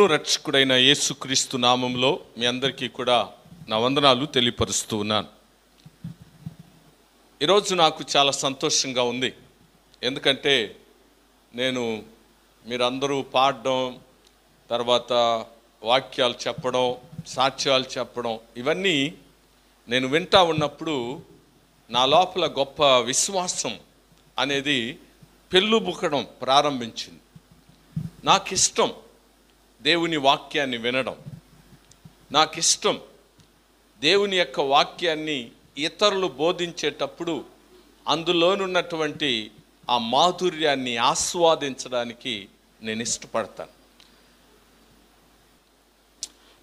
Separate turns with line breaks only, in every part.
రక్షకుడైన యేసుక్రీస్తు నామంలో మీ అందరికీ కూడా నా వందనాలు తెలియపరుస్తూ ఉన్నాను. ఈరోజు నాకు చాలా సంతోషంగా ఉంది. ఎందుకంటే నేను మీరందరూ పాడడం, తర్వాత వాక్యాలు చెప్పడం, సాక్ష్యాలు చెప్పడం, ఇవన్నీ నేను వింటా ఉన్నప్పుడు నా లోపల గొప్ప విశ్వాసం అనేది పెళ్ళుబుకడం ప్రారంభించింది. నాకు ఇష్టం దేవుని వాక్యాన్ని వినడం, నాకు ఇష్టం దేవుని యొక్క వాక్యాన్ని ఇతరులు బోధించేటప్పుడు అందులోనున్నటువంటి ఆ మాధుర్యాన్ని ఆస్వాదించడానికి నేను ఇష్టపడతాను.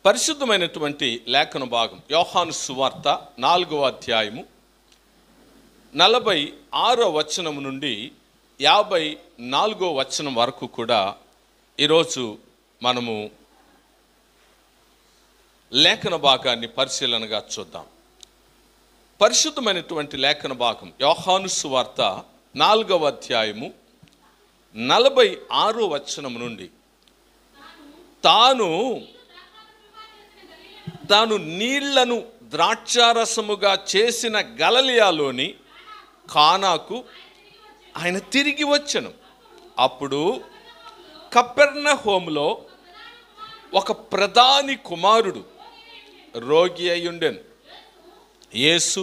పరిశుద్ధమైనటువంటి లేఖన భాగం యోహాను సువార్త 4వ అధ్యాయము 46వ వచనం నుండి 54వ వచనం వరకు కూడా ఈరోజు మనము లేఖన భాగాన్ని పరిశీలనగా చూద్దాం. పరిశుద్ధమైనటువంటి లేఖన భాగం యోహాను సువార్త 4వ అధ్యాయము 46వ వచనం నుండి తాను నీళ్లను ద్రాక్షారసముగా చేసిన గలిలయలోని కానాకు ఆయన తిరిగి వచ్చెను. అప్పుడు కపెర్నహూములో ఒక ప్రధాని కుమారుడు రోగి అయ్యుండెను. యేసు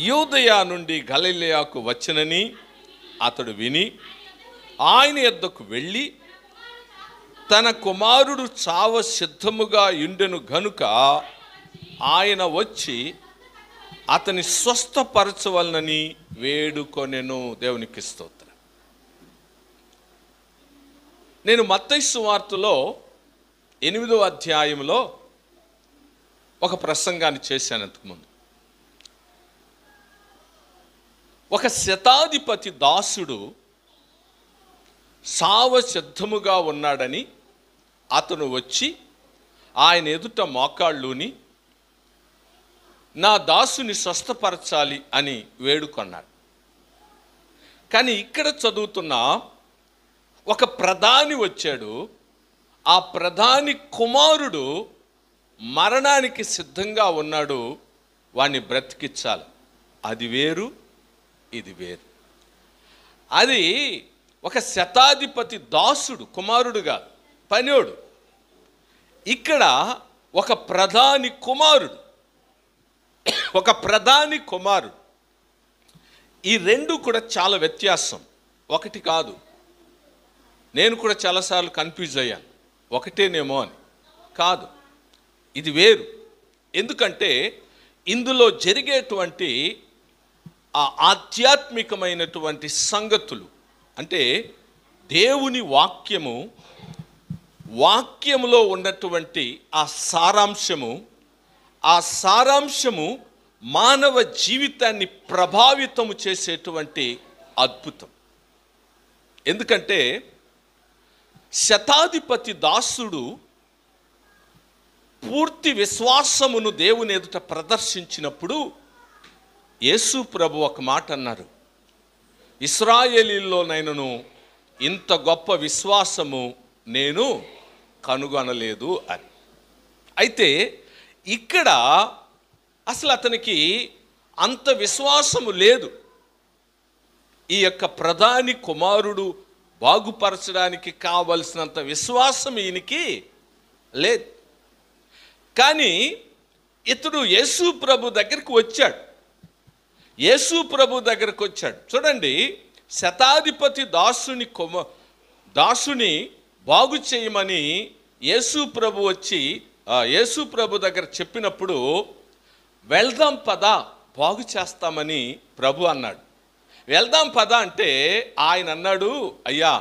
యూదయ నుండి గలిలయకు వచ్చెనని అతడు విని ఆయన యొద్దకు వెళ్ళి తన కుమారుడు చావ సిద్ధముగా యుండెను గనుక ఆయన వచ్చి అతని స్వస్థపరచవలనని వేడుకొనెను. దేవునికి స్తోత్రం. నేను మత్తయి సువార్తలో 8వ అధ్యాయంలో ఒక ప్రసంగాన్ని చేశాను అంతకుముందు. ఒక శతాధిపతి దాసుడు సావ సిద్ధముగా ఉన్నాడని అతను వచ్చి ఆయన ఎదుట మోకాళ్ళుని నా దాసుని స్వస్థపరచాలి అని వేడుకొన్నాడు. కానీ ఇక్కడ చదువుతున్న ఒక ప్రధాని వచ్చాడు. ఆ ప్రధాని కుమారుడు మరణానికి సిద్ధంగా ఉన్నాడు, వాణ్ణి బ్రతికించాలి. అది వేరు, ఇది వేరు. అది ఒక శతాధిపతి దాసుడు, కుమారుడుగా పనివాడు. ఇక్కడ ఒక ప్రధాని కుమారుడు, ఒక ప్రధాని కుమారుడు. ఈ రెండు కూడా చాలా వ్యత్యాసం, ఒకటి కాదు. నేను కూడా చాలాసార్లు కన్ఫ్యూజ్ అయ్యాను, ఒకటేనేమో అని. కాదు, ఇది వేరు. ఎందుకంటే ఇందులో జరిగేటువంటి ఆ ఆధ్యాత్మికమైనటువంటి సంగతులు, అంటే దేవుని వాక్యములో ఉన్నటువంటి ఆ సారాంశము మానవ జీవితాన్ని ప్రభావితము చేసేటువంటి అద్భుతం. ఎందుకంటే శతాధిపతి దాసుడు పూర్తి విశ్వాసమును దేవుని ఎదుట ప్రదర్శించినప్పుడు యేసు ప్రభు ఒక మాట అన్నారు, ఇశ్రాయేలీలోనైనను ఇంత గొప్ప విశ్వాసము నేను కనుగొనలేదు అని. అయితే ఇక్కడ అసలు అతనికి అంత విశ్వాసము లేదు. ఈ యొక్క ప్రధాని కుమారుడు బాగుపరచడానికి కావలసినంత విశ్వాసం ఈయనకి లేదు. కానీ ఇతడు యేసు ప్రభు దగ్గరికి వచ్చాడు. చూడండి, శతాధిపతి దాసుని బాగు చేయమని యేసు ప్రభు వచ్చి యేసు ప్రభు దగ్గర చెప్పినప్పుడు వెళ్దాం పదా, బాగు చేస్తామని ప్రభు అన్నాడు. వెళ్దాం పదా అంటే ఆయన అన్నాడు, అయ్యా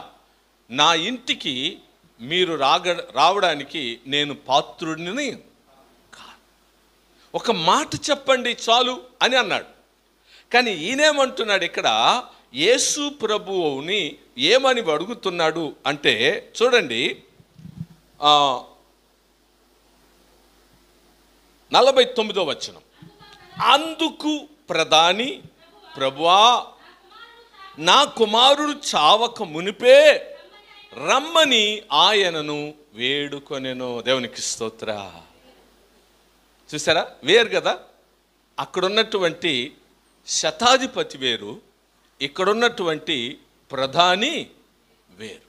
నా ఇంటికి మీరు రావడానికి నేను పాత్రుడిని కాదు, ఒక మాట చెప్పండి చాలు అని అన్నాడు. కానీ ఈయనేమంటున్నాడు, ఇక్కడ యేసు ప్రభువుని ఏమని అడుగుతున్నాడు అంటే చూడండి, 49వ వచనం. అందుకు ప్రధాని, ప్రభువా నా కుమారుడు చావక మునిపే రమ్మని ఆయనను వేడుకొనెను. దేవునికి స్తోత్ర. చూసారా, వేరు కదా. అక్కడున్నటువంటి శతాధిపతి వేరు, ఇక్కడున్నటువంటి ప్రధాని వేరు.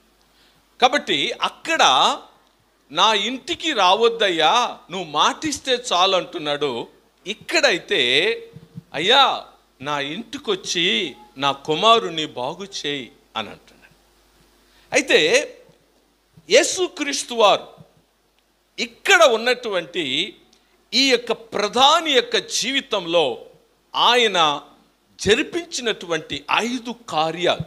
కాబట్టి అక్కడ నా ఇంటికి రావద్దయ్యా, నువ్వు మాటిస్తే చాలు అంటున్నాడు. ఇక్కడైతే అయ్యా నా ఇంటికొచ్చి నా కుమారుని బాగు చేయి అని అంటున్నాడు. అయితే యేసుక్రీస్తు వారు ఇక్కడ ఉన్నటువంటి ఈ యొక్క ప్రధాని యొక్క జీవితంలో ఆయన జరిపించినటువంటి 5 కార్యాలు,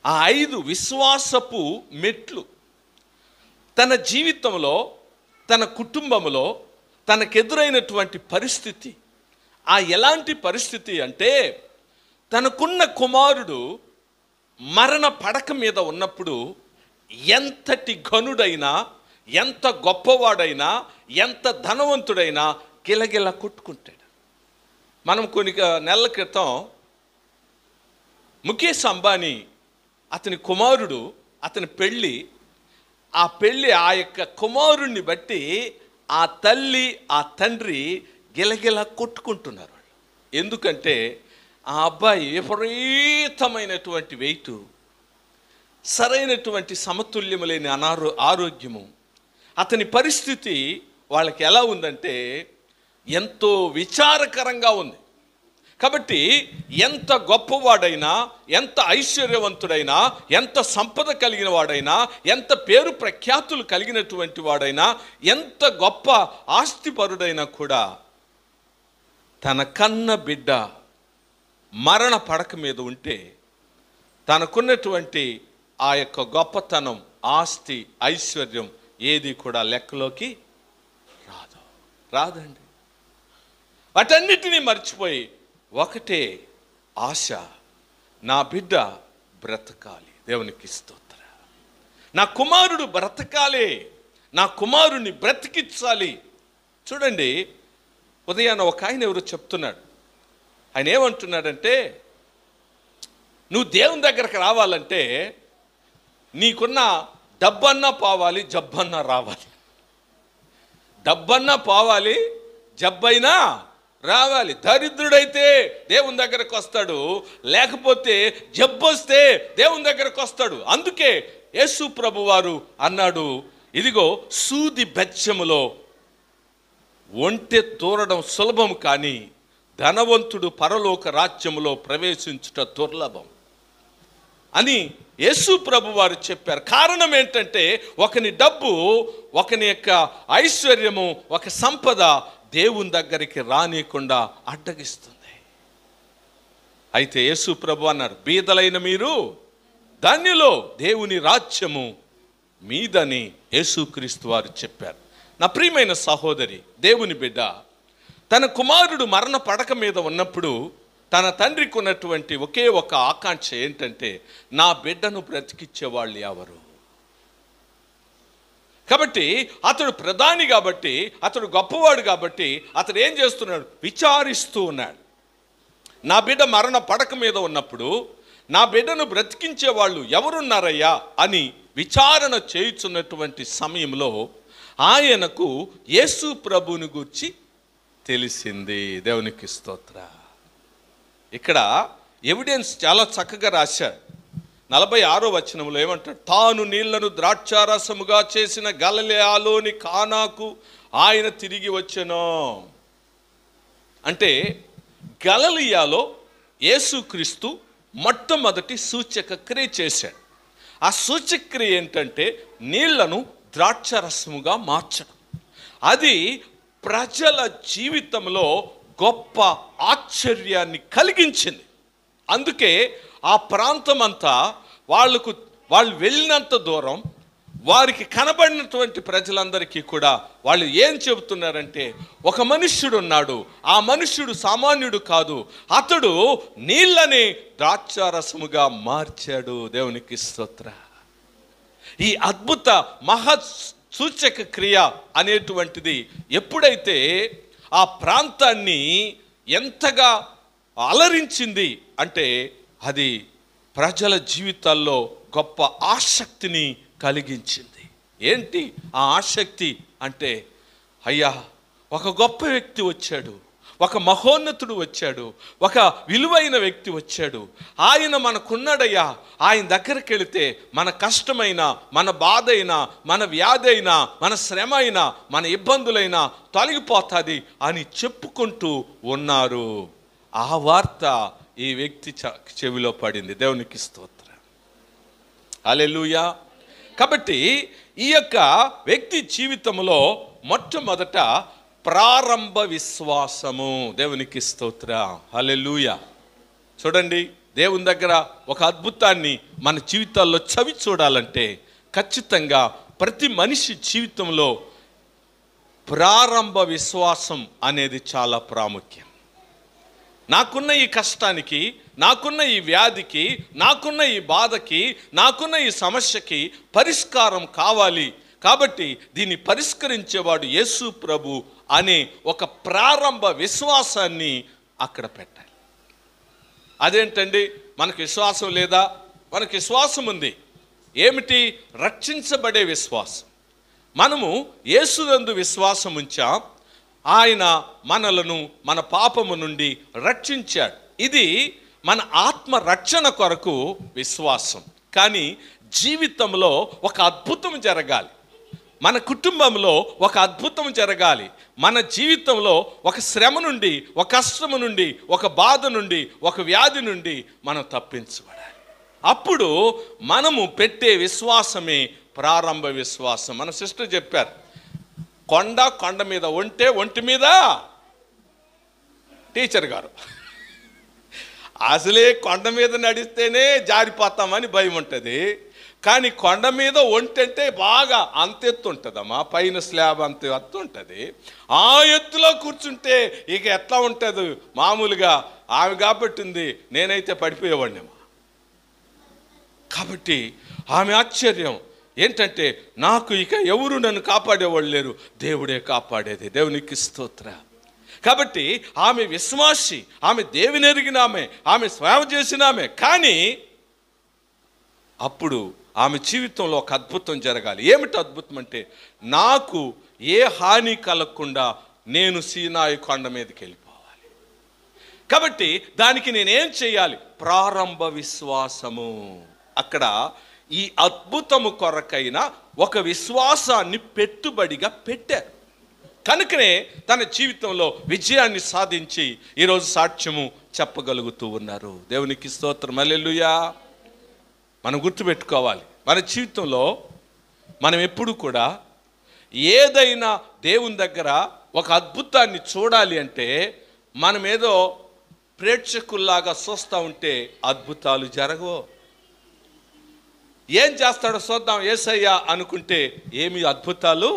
ఆ 5 విశ్వాసపు మెట్లు తన జీవితంలో, తన కుటుంబంలో తనకెదురైనటువంటి పరిస్థితి, ఆ ఎలాంటి పరిస్థితి అంటే తనకున్న కుమారుడు మరణ పడక మీద ఉన్నప్పుడు ఎంతటి ఘనుడైనా, ఎంత గొప్పవాడైనా, ఎంత ధనవంతుడైనా గిలగిల కొట్టుకుంటాడు. మనం కొన్ని నెలల క్రితం ముఖేష్ అంబానీ అతని కుమారుడు, అతని పెళ్ళి, ఆ యొక్క కుమారుణ్ణి బట్టి ఆ తల్లి ఆ తండ్రి గిలగిల కొట్టుకుంటున్నారు. ఎందుకంటే ఆ అబ్బాయి విపరీతమైనటువంటి వెయిట్, సరైనటువంటి సమతుల్యము లేని ఆరోగ్యము, అతని పరిస్థితి వాళ్ళకి ఎలా ఉందంటే ఎంతో విచారకరంగా ఉంది. కాబట్టి ఎంత గొప్పవాడైనా, ఎంత ఐశ్వర్యవంతుడైనా, ఎంత సంపద కలిగిన వాడైనా, ఎంత పేరు ప్రఖ్యాతులు కలిగినటువంటి వాడైనా, ఎంత గొప్ప ఆస్తిపరుడైనా కూడా తన కన్న బిడ్డ మరణ పడక మీద ఉంటే తనకున్నటువంటి ఆ యొక్క గొప్పతనం, ఆస్తి, ఐశ్వర్యం ఏది కూడా లెక్కలోకి రాదండి. వాటన్నిటినీ మర్చిపోయి ఒకటే ఆశ, నా బిడ్డ బ్రతకాలి. దేవునికి స్తోత్ర. నా కుమారుడు బ్రతకాలి, నా కుమారుని బ్రతికించాలి. చూడండి, ఉదయాన్న ఒక ఆయన ఎవరో చెప్తున్నాడు. ఆయన ఏమంటున్నాడంటే, నువ్వు దేవుని దగ్గరకు రావాలంటే నీకున్న డబ్బన్నా పోవాలి, జబ్బన్నా రావాలి. డబ్బన్నా పోవాలి, జబ్బైనా రావాలి. దరిద్రుడైతే దేవుని దగ్గరకు వస్తాడు, లేకపోతే జబ్బొస్తే దేవుని దగ్గరకు వస్తాడు. అందుకే యేసు ప్రభు వారు అన్నాడు, ఇదిగో సూది బెచ్చములో ఒంటె తూరడం సులభం, కానీ ధనవంతుడు పరలోక రాజ్యములో ప్రవేశించుట దుర్లభం అని యేసు ప్రభు వారు చెప్పారు. కారణం ఏంటంటే ఒకని డబ్బు, ఒకని యొక్క ఐశ్వర్యము, ఒక సంపద దేవుని దగ్గరికి రానియకుండా అడ్డగిస్తుంది. అయితే యేసు ప్రభు అన్నారు, బీదలైన మీరు ధన్యులు, దేవుని రాజ్యము మీదని యేసుక్రీస్తు వారు చెప్పారు. నా ప్రియమైన సహోదరి, దేవుని బిడ్డ తన కుమారుడు మరణ పడక మీద ఉన్నప్పుడు తన తండ్రికి ఉన్నటువంటి ఒకే ఒక ఆకాంక్ష ఏంటంటే, నా బిడ్డను బ్రతికిచ్చేవాళ్ళు ఎవరు? కాబట్టి అతడు ప్రధాని, కాబట్టి అతడు గొప్పవాడు, కాబట్టి అతడు ఏం చేస్తున్నాడు? విచారిస్తూ ఉన్నాడు. నా బిడ్డ మరణ పడక మీద ఉన్నప్పుడు నా బిడ్డను బ్రతికించే వాళ్ళు ఎవరున్నారయ్యా అని విచారణ చేయుచున్నటువంటి సమయంలో ఆయనకు యేసు ప్రభువుని గూర్చి తెలిసింది. దేవునికి స్తోత్ర. ఇక్కడ ఎవిడెన్స్ చాలా చక్కగా రాశాడు. 46వ వచనంలో ఏమంటాడు? తాను నీళ్లను ద్రాక్షారసముగా చేసిన గలిలయలోని కానాకు ఆయన తిరిగి వచ్చెను. అంటే గలిలయలో యేసుక్రీస్తు మొట్టమొదటి సూచక క్రియ చేశాడు. ఆ సూచక క్రియ ఏంటంటే నీళ్లను ద్రాక్షారసముగా మార్చడం. అది ప్రజల జీవితంలో గొప్ప ఆశ్చర్యాన్ని కలిగించింది. అందుకే ఆ ప్రాంతం అంతా వాళ్ళు వెళ్ళినంత దూరం వారికి కనబడినటువంటి ప్రజలందరికీ కూడా వాళ్ళు ఏం చెబుతున్నారంటే, ఒక మనుష్యుడు ఉన్నాడు, ఆ మనుష్యుడు సామాన్యుడు కాదు, అతడు నీళ్ళని ద్రాక్షారసముగా మార్చాడు. దేవునికి స్తోత్ర. ఈ అద్భుత మహా సూచక క్రియ అనేటువంటిది ఎప్పుడైతే ఆ ప్రాంతాన్ని ఎంతగా అలరించింది అంటే, అది ప్రజల జీవితాల్లో గొప్ప ఆసక్తిని కలిగించింది. ఏంటి ఆ ఆసక్తి అంటే, అయ్యా ఒక గొప్ప వ్యక్తి వచ్చాడు, ఒక మహోన్నతుడు వచ్చాడు, ఒక విలువైన వ్యక్తి వచ్చాడు, ఆయన మనకున్నాడయ్యా, ఆయన దగ్గరికి వెళితే మన కష్టమైన, మన బాధ అయినా, మన వ్యాధి అయినా, మన శ్రమ అయినా, మన ఇబ్బందులైనా తొలగిపోతుంది అని చెప్పుకుంటూ ఉన్నారు. ఆ వార్త ఈ వ్యక్తి చెవిలో పడింది. దేవునికి స్తోత్రం, హల్లెలూయా. కాబట్టి ఈ యొక్క వ్యక్తి జీవితంలో మొట్టమొదట ప్రారంభ విశ్వాసము. దేవునికి స్తోత్రం, హల్లెలూయా. చూడండి, దేవుని దగ్గర ఒక అద్భుతాన్ని మన జీవితాల్లో చవి చూడాలంటే ఖచ్చితంగా ప్రతి మనిషి జీవితంలో ప్రారంభ విశ్వాసం అనేది చాలా ప్రాముఖ్యం. నాకున్న ఈ కష్టానికి, నాకున్న ఈ వ్యాధికి, నాకున్న ఈ బాధకి, నాకున్న ఈ సమస్యకి పరిష్కారం కావాలి, కాబట్టి దీన్ని పరిష్కరించేవాడు యేసు ప్రభు అనే ఒక ప్రారంభ విశ్వాసాన్ని అక్కడ పెట్టాలి. అదేంటండి, మనకు విశ్వాసం లేదా? మనకు విశ్వాసం ఉంది. ఏమిటి? రక్షించబడే విశ్వాసం. మనము యేసునందు విశ్వాసం ఉంచాం, ఆయన మనలను మన పాపము నుండి రక్షించాడు. ఇది మన ఆత్మ రక్షణ కొరకు విశ్వాసం. కానీ జీవితంలో ఒక అద్భుతం జరగాలి, మన కుటుంబంలో ఒక అద్భుతం జరగాలి, మన జీవితంలో ఒక శ్రమ నుండి, ఒక కష్టము నుండి, ఒక బాధ నుండి, ఒక వ్యాధి నుండి మనం తప్పించబడాలి. అప్పుడు మనము పెట్టే విశ్వాసమే ప్రారంభ విశ్వాసం. మన సిస్టర్ చెప్పారు, కొండ మీద ఒంటి మీద టీచర్ గారు. అసలే కొండ మీద నడిస్తేనే జారిపోతామని భయం ఉంటుంది, కానీ కొండ మీద ఒంటి అంటే బాగా అంతెత్తు ఉంటుందమ్మా, పైన స్లాబ్ అంత ఎత్తు ఉంటుంది. ఆ ఎత్తులో కూర్చుంటే ఇక ఎట్లా ఉంటుంది మామూలుగా. ఆమె కాబట్టింది, నేనైతే పడిపోయేవాడిని. కాబట్టి ఆమె ఆశ్చర్యం ఏంటంటే, నాకు ఇక ఎవరు నన్ను కాపాడేవాళ్ళు లేరు, దేవుడే కాపాడేది. దేవునికి స్తోత్రం. కాబట్టి ఆమె విశ్వాసి, ఆమె దేవుని ఎరిగిన ఆమె సేవ చేసిన ఆమె. కానీ అప్పుడు ఆమె జీవితంలో ఒక అద్భుతం జరగాలి. ఏమిటి అద్భుతం అంటే, నాకు ఏ హాని కలగకుండా నేను సీనాయి కొండ మీదకి వెళ్ళిపోవాలి. కాబట్టి దానికి నేనేం చేయాలి? ప్రారంభ విశ్వాసము. అక్కడ ఈ అద్భుతము కొరకైన ఒక విశ్వాసాన్ని పెట్టుబడిగా పెట్టారు. కనుకనే తన జీవితంలో విజయాన్ని సాధించి ఈరోజు సాక్ష్యము చెప్పగలుగుతూ ఉన్నారు. దేవునికి స్తోత్రం, హల్లెలూయా. మనం గుర్తుపెట్టుకోవాలి, మన జీవితంలో మనం ఎప్పుడు కూడా ఏదైనా దేవుని దగ్గర ఒక అద్భుతాన్ని చూడాలి అంటే మనం ఏదో ప్రేక్షకుల్లాగా చూస్తూ ఉంటే అద్భుతాలు జరగవు. ఏం చేస్తాడో చూద్దాం యేసయ్య అనుకుంటే ఏమి అద్భుతాలు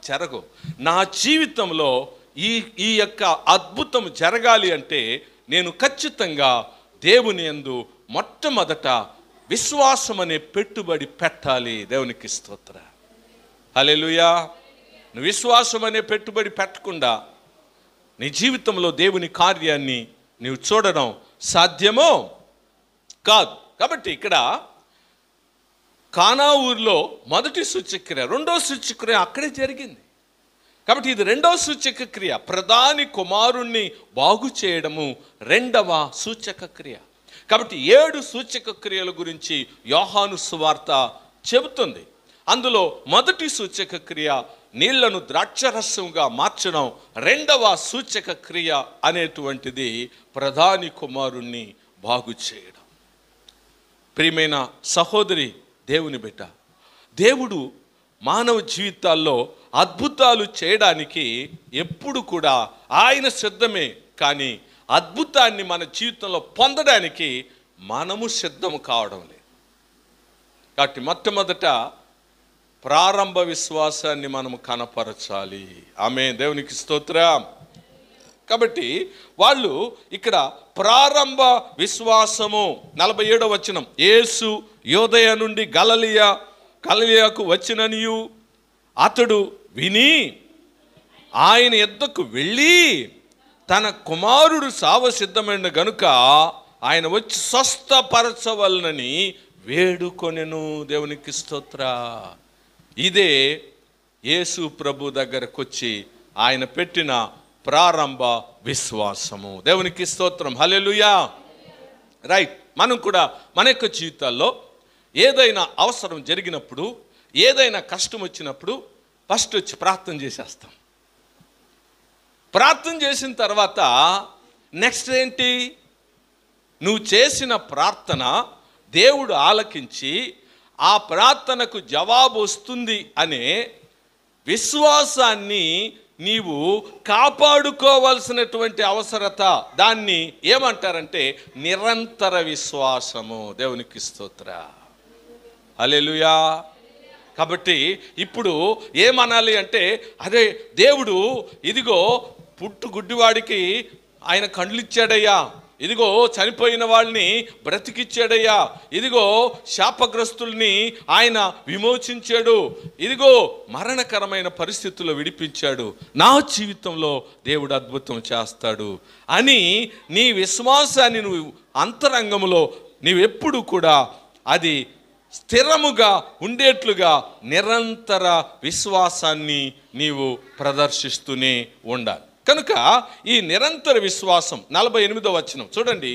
జరగవు. నా జీవితంలో ఈ యొక్క అద్భుతం జరగాలి అంటే నేను ఖచ్చితంగా దేవుని యందు మొట్టమొదట విశ్వాసం అనే పెట్టుబడి పెట్టాలి. దేవునికి స్తోత్రం, హల్లెలూయా. నువ్వు విశ్వాసం అనే పెట్టుబడి పెట్టకుండా నీ జీవితంలో దేవుని కార్యాన్ని నీవు చూడడం సాధ్యమో కాదు. కాబట్టి ఇక్కడ కానా ఊరిలో మొదటి సూచక్రియ, రెండో సూచక్రియ అక్కడే జరిగింది. కాబట్టి ఇది రెండవ సూచక క్రియ. ప్రధాని కుమారుణ్ణి బాగు చేయడము రెండవ సూచక క్రియ. కాబట్టి 7 సూచక క్రియల గురించి యోహాను సువార్త చెబుతుంది. అందులో మొదటి సూచక క్రియ నీళ్లను ద్రాక్షరసంగా మార్చడం, రెండవ సూచక క్రియ అనేటువంటిది ప్రధాని కుమారుణ్ణి బాగు చేయడం. ప్రియమైన సహోదరి, దేవుని బిడ్డ, దేవుడు మానవ జీవితాల్లో అద్భుతాలు చేయడానికి ఎప్పుడు కూడా ఆయన సిద్ధమే. కానీ అద్భుతాన్ని మన జీవితంలో పొందడానికి మనము సిద్ధం కావడం లేదు. కాబట్టి మొట్టమొదట ప్రారంభ విశ్వాసాన్ని మనము కనపరచాలి. ఆమేన్, దేవునికి స్తోత్రం. కాబట్టి వాళ్ళు ఇక్కడ ప్రారంభ విశ్వాసము 47వ వచనం, యేసు యోదయ నుండి గలిలయకు వచ్చిననియు అతడు విని ఆయన యొద్దకు వెళ్ళి తన కుమారుడు సావసిద్ధమైన గనుక ఆయన వచ్చి స్వస్థపరచవలనని వేడుకొనెను. దేవునికి స్తోత్ర. ఇదే యేసు ప్రభు దగ్గరకు వచ్చి ఆయన పెట్టిన ప్రారంభ విశ్వాసము. దేవునికి స్తోత్రం, హల్లెలూయా. రైట్. మనం కూడా మన యొక్క జీవితాల్లో ఏదైనా అవసరం జరిగినప్పుడు, ఏదైనా కష్టం వచ్చినప్పుడు ఫస్ట్ వచ్చి ప్రార్థన చేసేస్తాం. ప్రార్థన చేసిన తర్వాత నెక్స్ట్ ఏంటి? నువ్వు చేసిన ప్రార్థన దేవుడు ఆలకించి ఆ ప్రార్థనకు జవాబు వస్తుంది అనే విశ్వాసాన్ని నీవు కాపాడుకోవాల్సినటువంటి అవసరత, దాన్ని ఏమంటారంటే నిరంతర విశ్వాసము. దేవునికి స్తోత్ర, హల్లెలూయా. కాబట్టి ఇప్పుడు ఏమనాలి అంటే, అదే దేవుడు ఇదిగో పుట్టు గుడ్డివాడికి ఆయన కండ్లు ఇచ్చాడయ్యా, ఇదిగో చనిపోయిన వాళ్ళని బ్రతికిచ్చాడయ్యా, ఇదిగో శాపగ్రస్తుల్ని ఆయన విమోచించాడు, ఇదిగో మరణకరమైన పరిస్థితుల్లో విడిపించాడు, నా జీవితంలో దేవుడు అద్భుతం చేస్తాడు అని నీ విశ్వాసాన్ని నువ్వు అంతరంగంలో నీవెప్పుడు కూడా అది స్థిరముగా ఉండేట్లుగా నిరంతర విశ్వాసాన్ని నీవు ప్రదర్శిస్తూనే ఉండాలి. కనుక ఈ నిరంతర విశ్వాసం 48వ వచనం చూడండి.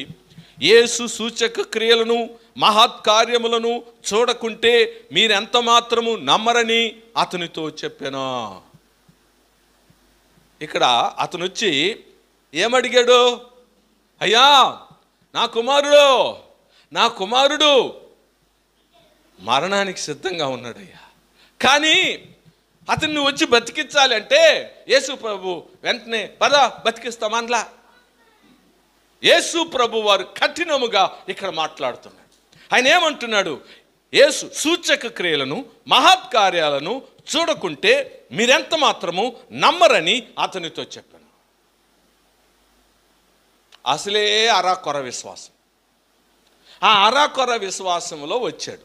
యేసు సూచక క్రియలను మహత్కార్యములను చూడకుంటే మీరెంత మాత్రము నమ్మరని అతనితో చెప్పాను. ఇక్కడ అతను వచ్చి ఏమడిగాడు? అయ్యా, నా కుమారుడు మరణానికి సిద్ధంగా ఉన్నాడయ్యా, కానీ అతన్ని వచ్చి బతికించాలి అంటే యేసు ప్రభు వెంటనే పద బతికిస్తామనలా. యేసు ప్రభు వారు కఠినముగా ఇక్కడ మాట్లాడుతున్నాడు. ఆయన ఏమంటున్నాడు? యేసు సూచక క్రియలను మహత్కార్యాలను చూడకుంటే మీరెంత మాత్రము నమ్మరని అతనితో చెప్పాను. అసలే అరాకొర విశ్వాసం. ఆ అరాకొర విశ్వాసంలో వచ్చాడు.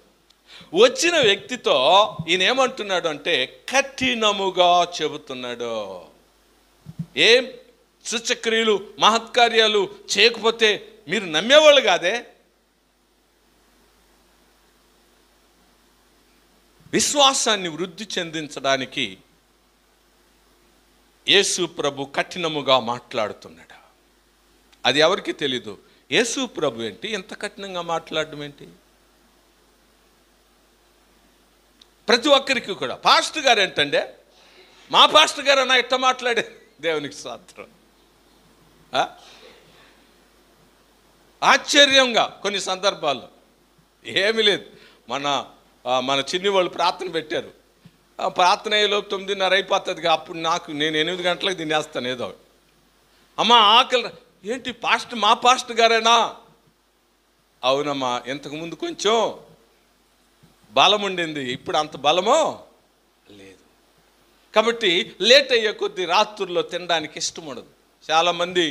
వచ్చిన వ్యక్తితో ఈయన ఏమంటున్నాడు అంటే కఠినముగా చెబుతున్నాడు. ఏం సూచక్రియలు మహత్కార్యాలు చేయకపోతే మీరు నమ్మేవాళ్ళు కాదే? విశ్వాసాన్ని వృద్ధి చెందించడానికి యేసు ప్రభు కఠినముగా మాట్లాడుతున్నాడు. అది ఎవరికి తెలీదు. యేసు ప్రభు ఏంటి ఎంత కఠినంగా మాట్లాడడం ఏంటి? ప్రతి ఒక్కరికి కూడా పాస్టర్ గారు ఏంటంటే, మా పాస్టర్ గారు అన్న ఇట్ట మాట్లాడే. దేవునికి స్తోత్రం. ఆశ్చర్యంగా కొన్ని సందర్భాల్లో ఏమీ లేదు. మన చిన్ని వాళ్ళు ప్రార్థన పెట్టారు. ప్రార్థన అయ్యేలోపు 9:30 అయిపోతుంది. అప్పుడు నేను 8 గంటలకు తినేస్తాను ఏదో. అమ్మ ఆకలి ఏంటి? మా పాస్టర్ గారేనా? అవునమ్మా, ఇంతకుముందు కొంచెం బలం ఉండింది, ఇప్పుడు అంత బలమో లేదు. కాబట్టి లేట్ అయ్యే కొద్ది రాత్రుల్లో తినడానికి ఇష్టం ఉండదు. చాలామంది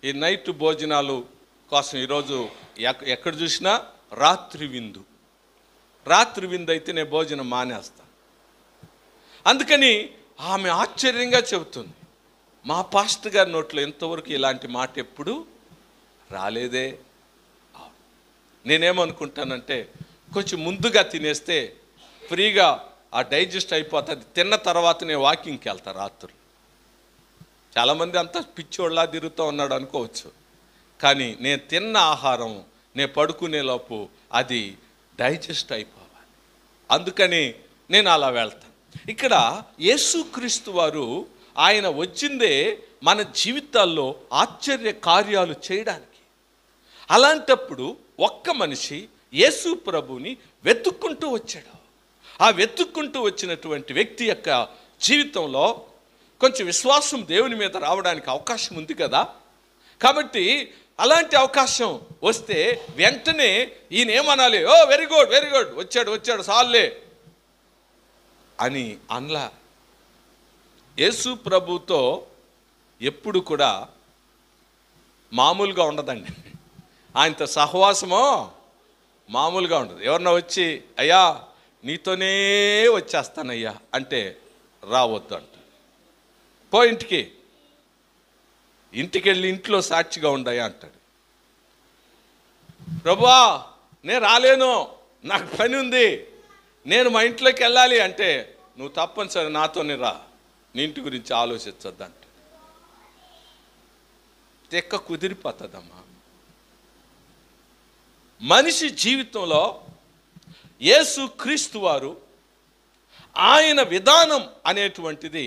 ఈ నైట్ భోజనాలు కోసం ఈరోజు ఎక్కడ చూసినా రాత్రి విందు అయితే నేను భోజనం మానేస్తాను. అందుకని ఆమె ఆశ్చర్యంగా చెబుతుంది, మా పాస్టర్ గారి నోట్లో ఇంతవరకు ఇలాంటి మాట ఎప్పుడు రాలేదే. నేనేమనుకుంటానంటే కొంచెం ముందుగా తినేస్తే ఫ్రీగా ఆ డైజెస్ట్ అయిపోతుంది. తిన్న తర్వాత నేను వాకింగ్కి వెళ్తాను రాత్రులు. చాలామంది అంతా పిచ్చోళ్ళలా తిరుగుతూ ఉన్నాడు అనుకోవచ్చు, కానీ నేను తిన్న ఆహారం నేను పడుకునేలోపు అది డైజెస్ట్ అయిపోవాలి. అందుకని నేను అలా వెళ్తాను. ఇక్కడ యేసుక్రీస్తు వారు ఆయన వచ్చిందే మన జీవితాల్లో ఆశ్చర్య కార్యాలు చేయడానికి. అలాంటప్పుడు ఒక్క మనిషి యేసు ప్రభుని వెతుక్కుంటూ వచ్చాడు. ఆ వెతుక్కుంటూ వచ్చినటువంటి వ్యక్తి యొక్క జీవితంలో కొంచెం విశ్వాసం దేవుని మీద రావడానికి అవకాశం ఉంది కదా. కాబట్టి అలాంటి అవకాశం వస్తే వెంటనే ఈయన ఏమనాలి? ఓ వెరీ గుడ్ వచ్చాడు సాల్లే అని అనలా. యేసు ప్రభుతో ఎప్పుడు కూడా మామూలుగా ఉండదండి. ఆయనతో సహవాసమో మామూలుగా ఉండదు. ఎవరన్నా వచ్చి అయ్యా నీతోనే వచ్చేస్తానయ్యా అంటే రావద్దు అంట. పో ఇంటికి వెళ్ళి ఇంట్లో సాక్షిగా ఉండయా అంటాడు. ప్రభువా నేను రాలేను, నాకు పని ఉంది, నేను మా ఇంట్లోకి వెళ్ళాలి అంటే నువ్వు తప్పనిసరి నాతోనే రా, నీ ఇంటి గురించి ఆలోచించొద్దంట. తెక్క కుదిరిపోతుందమ్మా. మనిషి జీవితంలో యేసు క్రీస్తు వారు ఆయన విధానం అనేటువంటిది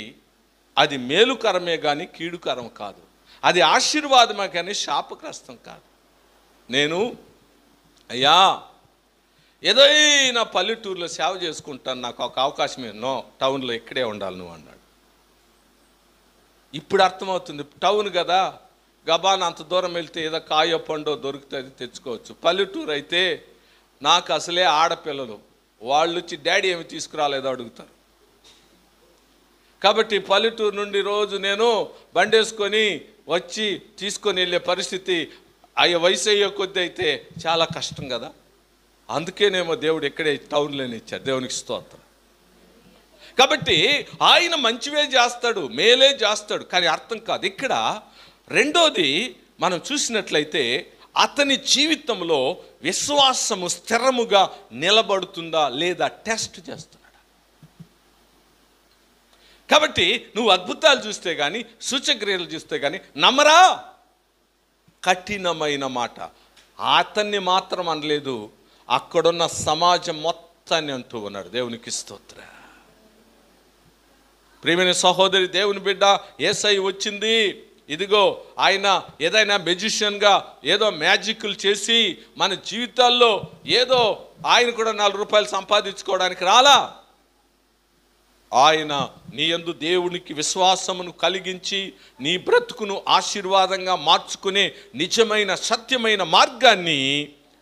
అది మేలుకరమే కానీ కీడుకరం కాదు. అది ఆశీర్వాదమే కానీ శాపగ్రస్తం కాదు. నేను అయ్యా ఏదైనా పల్లెటూరులో సేవ చేసుకుంటాను, నాకు ఒక అవకాశం నో, టౌన్లో ఇక్కడే ఉండాలి నువ్వు అన్నాడు. ఇప్పుడు అర్థమవుతుంది, టౌన్ కదా, గబాన్ అంత దూరం వెళ్తే ఏదో కాయో పండో దొరుకుతుంది తెచ్చుకోవచ్చు. పల్లెటూరు అయితే నాకు అసలే ఆడపిల్లలు, వాళ్ళు వచ్చి డాడీ ఏమి తీసుకురాలేదో అడుగుతారు. కాబట్టి పల్లెటూరు నుండి రోజు నేను బండేసుకొని వచ్చి తీసుకొని వెళ్ళే పరిస్థితి వయసు అయ్యే కొద్ది అయితే చాలా కష్టం కదా. అందుకేనేమో దేవుడు ఎక్కడే టౌన్లోనే ఇచ్చాడు. దేవునికి స్తోత్రం. కాబట్టి ఆయన మంచివే చేస్తాడు, మేలే చేస్తాడు, కానీ అర్థం కాదు. ఇక్కడ రెండోది మనం చూసినట్లయితే అతని జీవితంలో విశ్వాసము స్థిరముగా నిలబడుతుందా లేదా టెస్ట్ చేస్తున్నాడు. కాబట్టి నువ్వు అద్భుతాలు చూస్తే కానీ సూచక్రియలు చూస్తే కానీ నమ్మరా. కఠినమైన మాట అతన్ని మాత్రం అనలేదు, అక్కడున్న సమాజం మొత్తాన్ని అంటూ ఉన్నాడు. దేవునికి స్తోత్ర. ప్రియమైన సహోదరి, దేవుని బిడ్డ, యేసయ్య వచ్చింది, ఇదిగో ఆయన ఏదైనా మెజిషియన్గా ఏదో మ్యాజిక్లు చేసి మన జీవితాల్లో ఏదో ఆయన కూడా 4 రూపాయలు సంపాదించుకోవడానికి రాలా. ఆయన నీ యందు దేవునికి విశ్వాసమును కలిగించి నీ బ్రతుకును ఆశీర్వాదంగా మార్చుకునే నిజమైన సత్యమైన మార్గాన్ని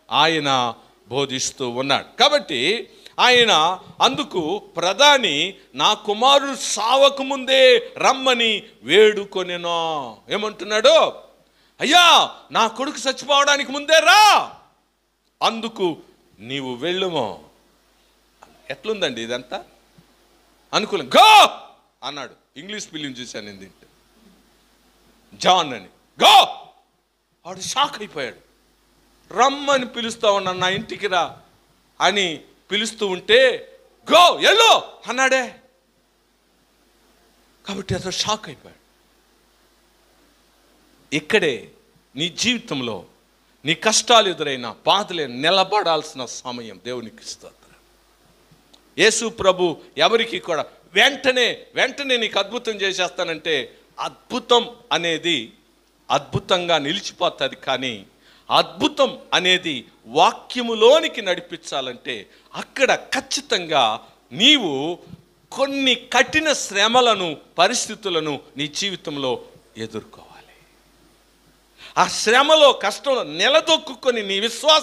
ఆయన బోధిస్తూ ఉన్నాడు. కాబట్టి ఆయన అందుకు ప్రధాని నా కుమారుడు సావకు ముందే రమ్మని వేడుకొనెను. ఏమంటున్నాడు? అయ్యా నా కొడుకు చచ్చిపోవడానికి ముందే రా, అందుకు నీవు వెళ్ళుమో. ఎట్లుందండి ఇదంతా? అనుకూలం. గో అన్నాడు. ఇంగ్లీష్ ఫిలిం చూశాను నేను, జాన్ అని. గో. వాడు షాక్ అయిపోయాడు. రమ్మని పిలుస్తా ఉన్నాను, నా ఇంటికి రా అని పిలుస్తూ ఉంటే గో ఎల్లో అన్నాడే. కాబట్టి అతను షాక్ అయిపోయాడు. ఇక్కడే నీ జీవితంలో నీ కష్టాలు ఎదురైనా బాధలే నిలబడాల్సిన సమయం. దేవునికి స్తోత్రం. యేసు ప్రభు ఎవరికి కూడా వెంటనే నీకు అద్భుతం చేసేస్తానంటే అద్భుతం అనేది అద్భుతంగా నిలిచిపోతుంది. కానీ అద్భుతం అనేది వాక్యములోనికి నడిపించాలంటే అక్కడ ఖచ్చితంగా నీవు కొన్ని కఠిన శ్రమలను పరిస్థితులను నీ జీవితంలో ఎదుర్కోవాలి. ఆ శ్రమలో కష్టంలో నిలదొక్కుని నీ విశ్వాసం